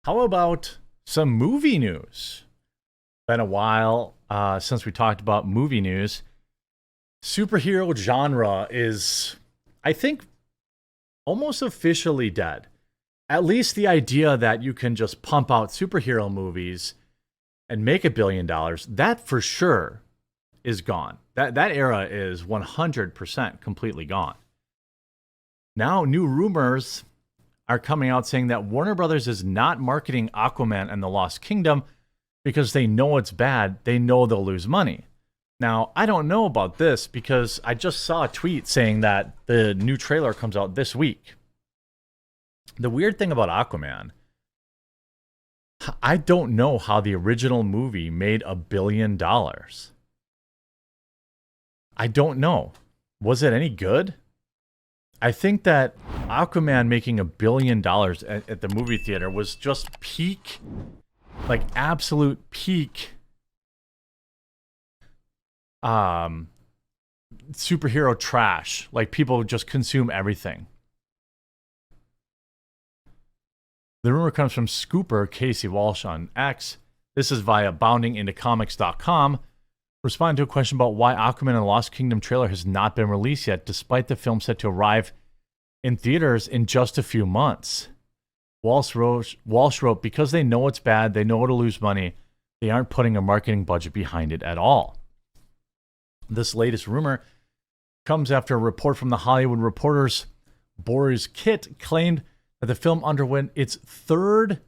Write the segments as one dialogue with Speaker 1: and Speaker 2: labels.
Speaker 1: How about some movie news? Been a while since we talked about movie news. Superhero genre is, I think, almost officially dead. At least the idea that you can just pump out superhero movies and make $1 billion, that for sure is gone. That era is 100% completely gone. Now, new rumors are coming out saying that Warner Brothers is not marketing Aquaman and the Lost Kingdom because they know it's bad. They know they'll lose money. Now, I don't know about this because I just saw a tweet saying that the new trailer comes out this week. The weird thing about Aquaman, I don't know how the original movie made $1 billion. I don't know. Was it any good? I think that Aquaman making $1 billion at the movie theater was just peak, like absolute peak superhero trash. Like people just consume everything. The rumor comes from Scooper Casey Walsh on X. This is via boundingintocomics.com. Responding to a question about why Aquaman and the Lost Kingdom trailer has not been released yet, despite the film set to arrive in theaters in just a few months. Walsh wrote, because they know it's bad, they know it'll lose money, they aren't putting a marketing budget behind it at all. This latest rumor comes after a report from the Hollywood Reporter's Boris Kitt claimed that the film underwent its third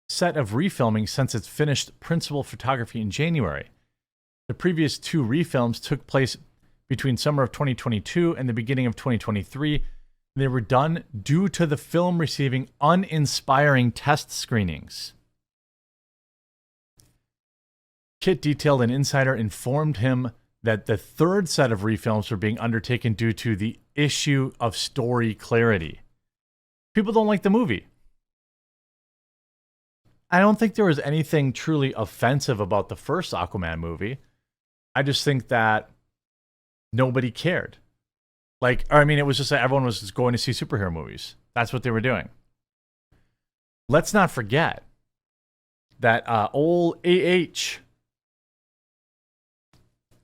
Speaker 1: set of refilming since its finished principal photography in January. The previous two refilms took place between summer of 2022 and the beginning of 2023. They were done due to the film receiving uninspiring test screenings. Kit detailed an insider informed him that the third set of refilms were being undertaken due to the issue of story clarity. People don't like the movie. I don't think there was anything truly offensive about the first Aquaman movie. I just think that nobody cared. It was just that everyone was just going to see superhero movies. That's what they were doing. Let's not forget that old AH,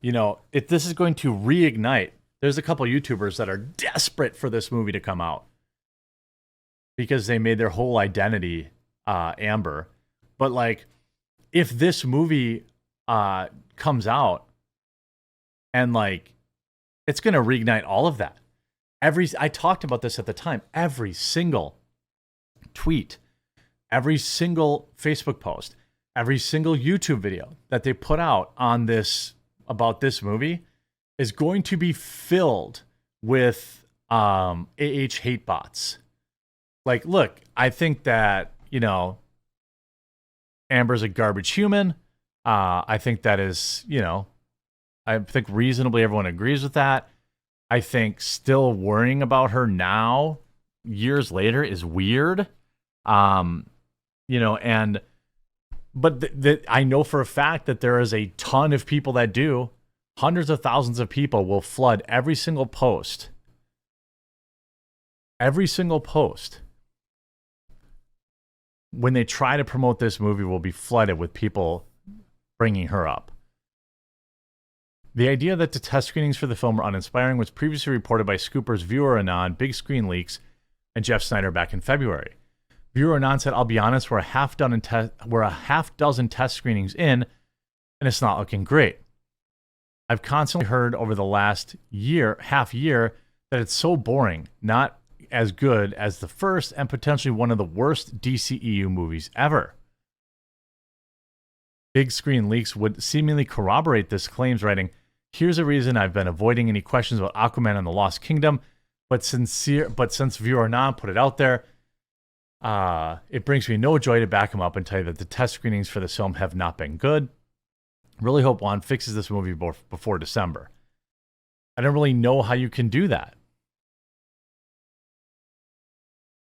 Speaker 1: if this is going to reignite, there's a couple YouTubers that are desperate for this movie to come out because they made their whole identity Amber. But if this movie comes out, and it's going to reignite all of that. I talked about this at the time. Every single tweet, every single Facebook post, every single YouTube video that they put out on this about this movie is going to be filled with AH hate bots. Look, I think that, Amber's a garbage human. I think that is, I think reasonably everyone agrees with that. I think still worrying about her now, years later, is weird. But I know for a fact that there is a ton of people that do. Hundreds of thousands of people will flood every single post. Every single post. When they try to promote this movie, will be flooded with people bringing her up. The idea that the test screenings for the film were uninspiring was previously reported by Scooper's Viewer Anon, Big Screen Leaks, and Jeff Snyder back in February. Viewer Anon said, I'll be honest, we're a half dozen test screenings in, and it's not looking great. I've constantly heard over the last half year, that it's so boring, not as good as the first, and potentially one of the worst DCEU movies ever. Big Screen Leaks would seemingly corroborate this claims, writing, here's a reason I've been avoiding any questions about Aquaman and the Lost Kingdom, but since Viewer Anon put it out there, it brings me no joy to back him up and tell you that the test screenings for this film have not been good. Really hope Juan fixes this movie before December. I don't really know how you can do that.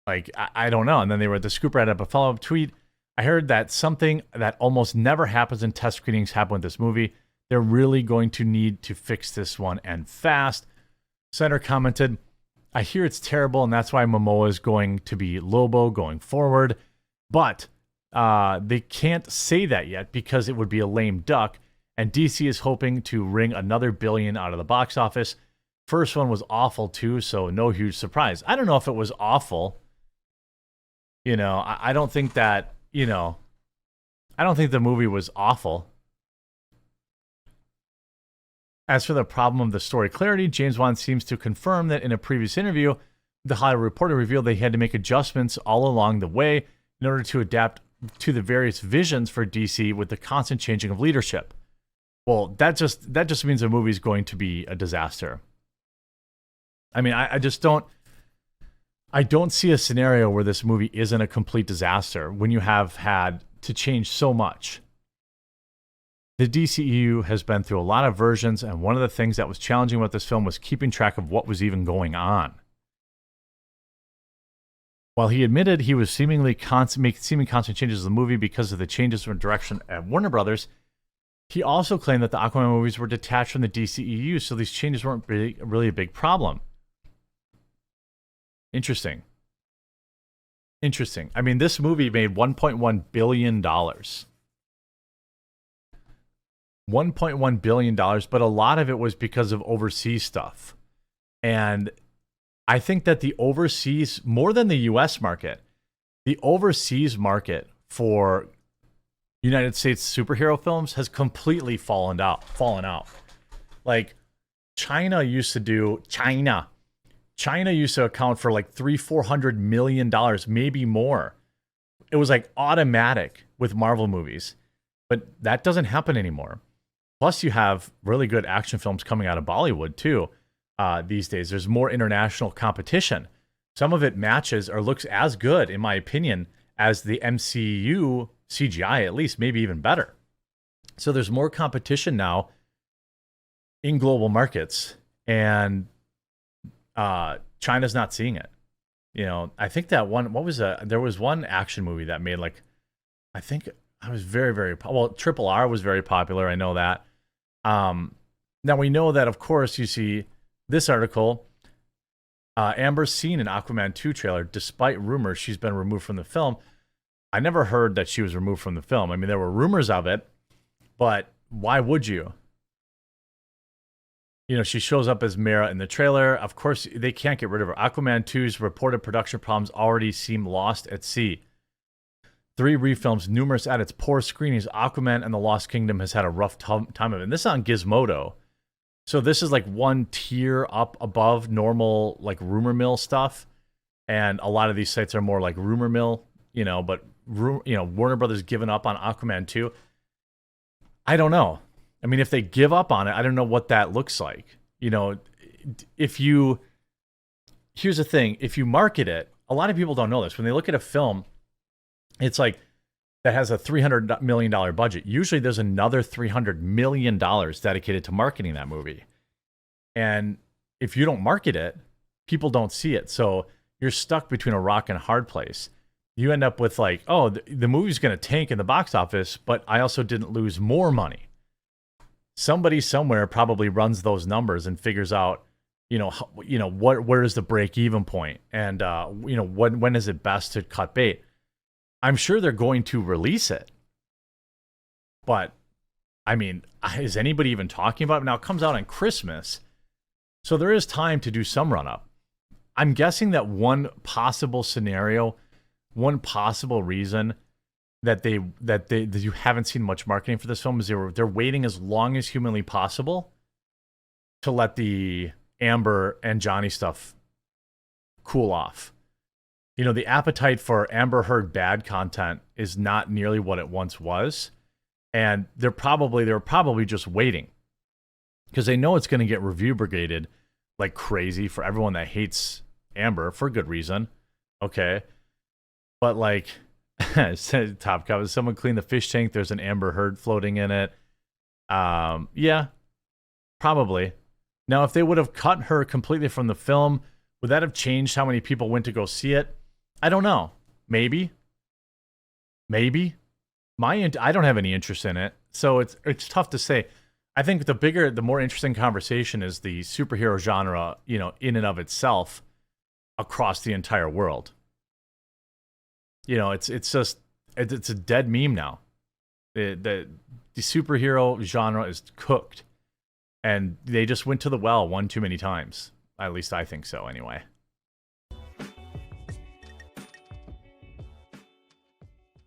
Speaker 1: I don't know. And then the Scooper had up a follow-up tweet. I heard that something that almost never happens in test screenings happened with this movie. They're really going to need to fix this one, and fast. Senator commented, I hear it's terrible, and that's why Momoa is going to be Lobo going forward. But they can't say that yet because it would be a lame duck. And DC is hoping to wring another billion out of the box office. First one was awful too, so no huge surprise. I don't know if it was awful. You know, I don't think that, you know, I don't think the movie was awful. As for the problem of the story clarity, James Wan seems to confirm that in a previous interview, the Hollywood Reporter revealed they had to make adjustments all along the way in order to adapt to the various visions for DC with the constant changing of leadership. Well, that just means the movie's going to be a disaster. I mean, I don't see a scenario where this movie isn't a complete disaster when you have had to change so much. The DCEU has been through a lot of versions, and one of the things that was challenging about this film was keeping track of what was even going on. While he admitted he was seeming constant changes to the movie because of the changes from direction at Warner Brothers, he also claimed that the Aquaman movies were detached from the DCEU, so these changes weren't really a big problem. Interesting. I mean, this movie made $1.1 billion. $1.1 billion, but a lot of it was because of overseas stuff. And I think that the overseas, more than the US market, the overseas market for United States superhero films has completely fallen out. Like China used to account for like $300-400 million, maybe more. It was like automatic with Marvel movies, but that doesn't happen anymore. Plus, you have really good action films coming out of Bollywood too. These days, there's more international competition. Some of it matches or looks as good, in my opinion, as the MCU CGI, at least, maybe even better. So there's more competition now in global markets, and China's not seeing it. You know, I think that one, there was one action movie that made like, I think I was very, well, Triple R was very popular. I know that. Now we know that, of course, you see this article, Amber's seen in Aquaman 2 trailer. Despite rumors she's been removed from the film. I never heard that she was removed from the film. I mean, there were rumors of it, but why would you? You know, she shows up as Mera in the trailer. Of course, they can't get rid of her. Aquaman 2's reported production problems already seem lost at sea. 3 refilms, numerous edits, poor screenings. Aquaman and the Lost Kingdom has had a rough time of it. And this is on Gizmodo. So this is like one tier up above normal, like rumor mill stuff. And a lot of these sites are more like rumor mill, you know, but, Warner Brothers giving up on Aquaman 2. I don't know. I mean, if they give up on it, I don't know what that looks like. You know, here's the thing. If you market it, a lot of people don't know this. When they look at a film, it's like that has a $300 million budget. Usually there's another $300 million dedicated to marketing that movie. And if you don't market it, people don't see it. So you're stuck between a rock and a hard place. You end up with like, oh, the movie's going to tank in the box office, but I also didn't lose more money. Somebody somewhere probably runs those numbers and figures out, where is the break-even point, and when is it best to cut bait. I'm sure they're going to release it, but I mean, is anybody even talking about it? Now it comes out on Christmas, so there is time to do some run-up. I'm guessing that one possible scenario, one possible reason that you haven't seen much marketing for this film is they're waiting as long as humanly possible to let the Amber and Johnny stuff cool off. You know, the appetite for Amber Heard bad content is not nearly what it once was, and they're probably just waiting because they know it's going to get review brigaded like crazy for everyone that hates Amber for good reason. Okay, but like. Top Cup. Someone clean the fish tank. There's an Amber Heard floating in it. Yeah, probably. Now, if they would have cut her completely from the film, would that have changed how many people went to go see it? I don't know. Maybe. I don't have any interest in it, so it's tough to say. I think the more interesting conversation is the superhero genre, in and of itself, across the entire world. You know, it's a dead meme now. The superhero genre is cooked, and they just went to the well one too many times. At least I think so, anyway.